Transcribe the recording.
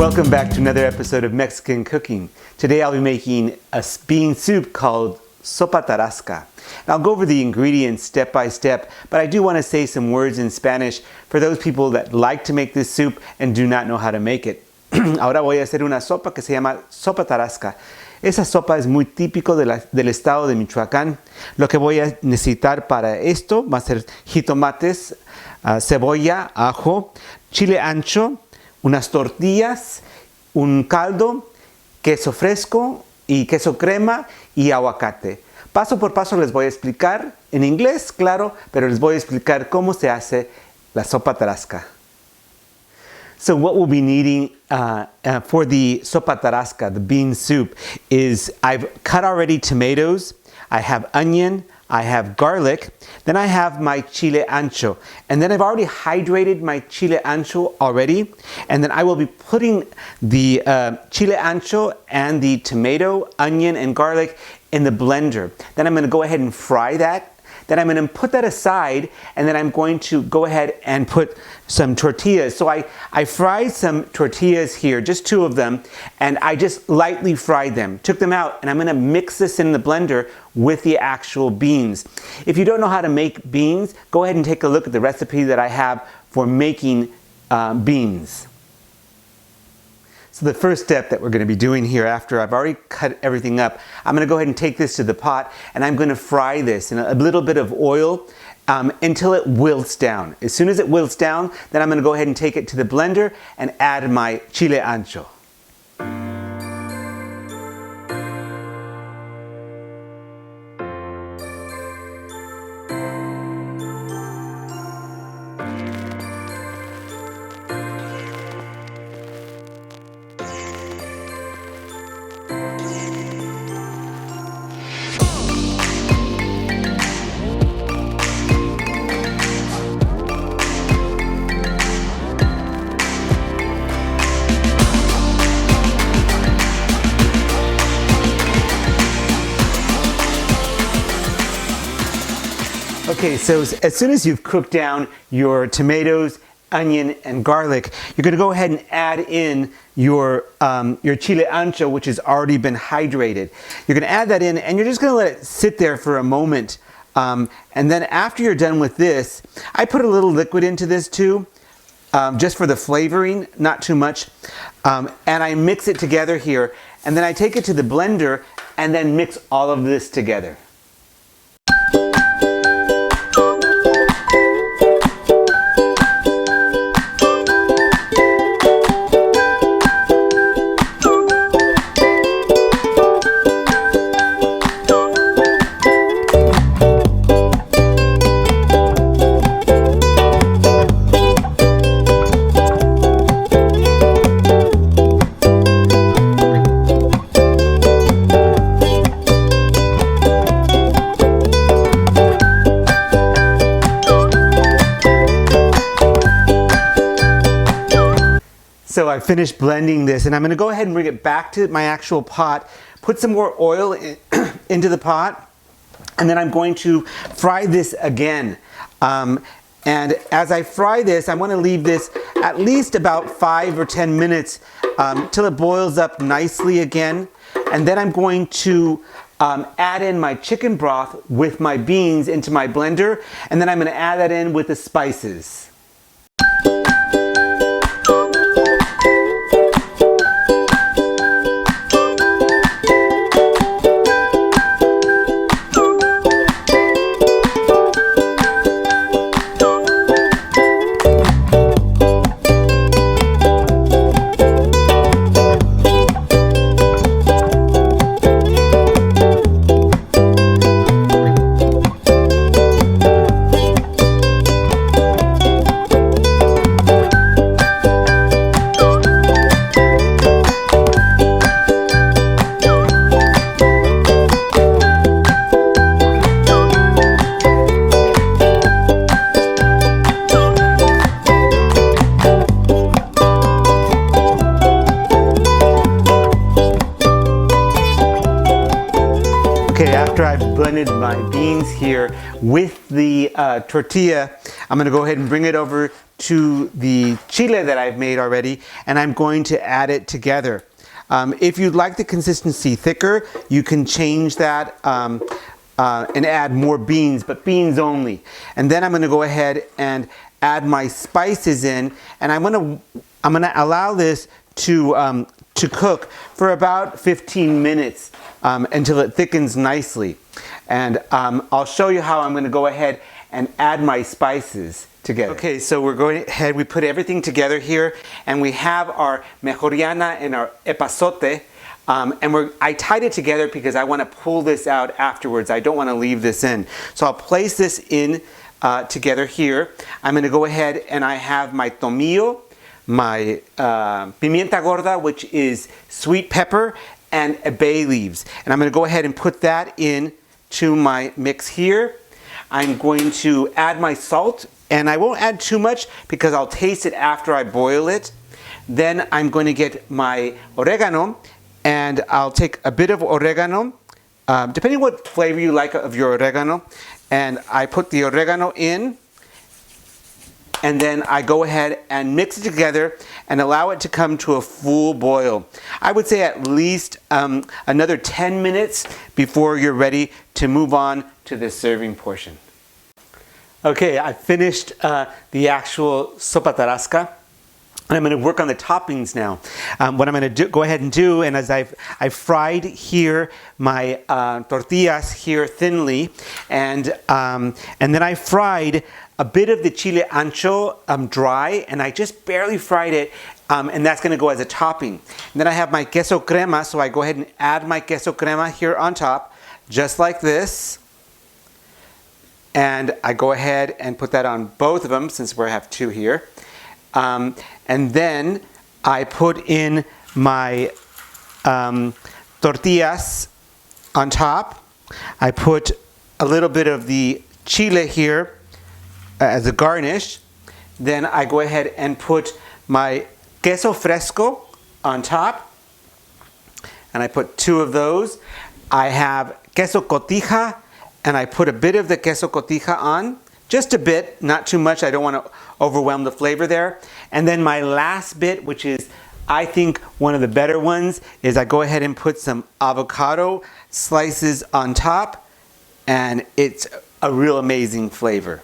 Welcome back to another episode of Mexican Cooking. Today I'll be making a bean soup called Sopa Tarasca. And I'll go over the ingredients step by step, but I do want to say some words in Spanish for those people that like to make this soup and do not know how to make it. Ahora voy a hacer una sopa que se llama Sopa Tarasca. Esa sopa es muy típico del estado de Michoacán. Lo que voy a necesitar para esto va a ser jitomates, cebolla, ajo, chile ancho, unas tortillas, un caldo, queso fresco y queso crema y aguacate. Paso por paso les voy a explicar, en inglés, claro, pero les voy a explicar cómo se hace la sopa tarasca. So what we'll be needing for the sopa tarasca, the bean soup, is I've cut already tomatoes, I have onion, I have garlic, then I have my chile ancho, and then I've already hydrated my chile ancho already, and then I will be putting the chile ancho and the tomato, onion, and garlic in the blender. Then I'm going to go ahead and fry that. Then I'm going to put that aside, and then I'm going to go ahead and put some tortillas. So I fried some tortillas here, just 2 of them, and I just lightly fried them, took them out, and I'm going to mix this in the blender with the actual beans. If you don't know how to make beans, go ahead and take a look at the recipe that I have for making beans. So the first step that we're going to be doing here, after I've already cut everything up, I'm going to go ahead and take this to the pot, and I'm going to fry this in a little bit of oil until it wilts down. As soon as it wilts down, then I'm going to go ahead and take it to the blender and add my chile ancho. Okay, so as soon as you've cooked down your tomatoes, onion, and garlic, you're going to go ahead and add in your chile ancho, which has already been hydrated. You're going to add that in, and you're just going to let it sit there for a moment. And then after you're done with this, I put a little liquid into this too, just for the flavoring, not too much. And I mix it together here, and then I take it to the blender and then mix all of this together. So I finished blending this, and I'm going to go ahead and bring it back to my actual pot, put some more oil into the pot, and then I'm going to fry this again. And as I fry this, I want to leave this at least about 5 or 10 minutes till it boils up nicely again. And then I'm going to add in my chicken broth with my beans into my blender, and then I'm going to add that in with the spices. Okay, after I've blended my beans here with the tortilla, I'm going to go ahead and bring it over to the chile that I've made already, and I'm going to add it together. If you'd like the consistency thicker, you can change that and add more beans, but beans only. And then I'm going to go ahead and add my spices in, and I'm going to allow this to cook for about 15 minutes until it thickens nicely. And I'll show you how I'm going to go ahead and add my spices together. Okay, so we're going ahead, we put everything together here, and we have our mejoriana and our epazote, and I tied it together because I want to pull this out afterwards. I don't want to leave this in. So I'll place this in together here. I'm going to go ahead and I have my tomillo, my pimienta gorda, which is sweet pepper, and bay leaves. And I'm going to go ahead and put that in to my mix here. I'm going to add my salt, and I won't add too much because I'll taste it after I boil it. Then I'm going to get my oregano, and I'll take a bit of oregano, depending what flavor you like of your oregano, and I put the oregano in, and then I go ahead and mix it together and allow it to come to a full boil. I would say at least another 10 minutes before you're ready to move on to the serving portion. Okay, I finished the actual Sopa Tarasca, and I'm going to work on the toppings now. What I'm going to go ahead and do, and as I've fried here my tortillas here thinly, and then I fried a bit of the chile ancho dry, and I just barely fried it, and that's going to go as a topping. And then I have my queso crema, so I go ahead and add my queso crema here on top, just like this. And I go ahead and put that on both of them since we have two here. And then I put in my tortillas on top. I put a little bit of the chile here as a garnish. Then I go ahead and put my queso fresco on top. And I put two of those. I have queso cotija, and I put a bit of the queso cotija on, just a bit, not too much. I don't want to overwhelm the flavor there. And then my last bit, which is I think one of the better ones, is I go ahead and put some avocado slices on top, and it's a real amazing flavor.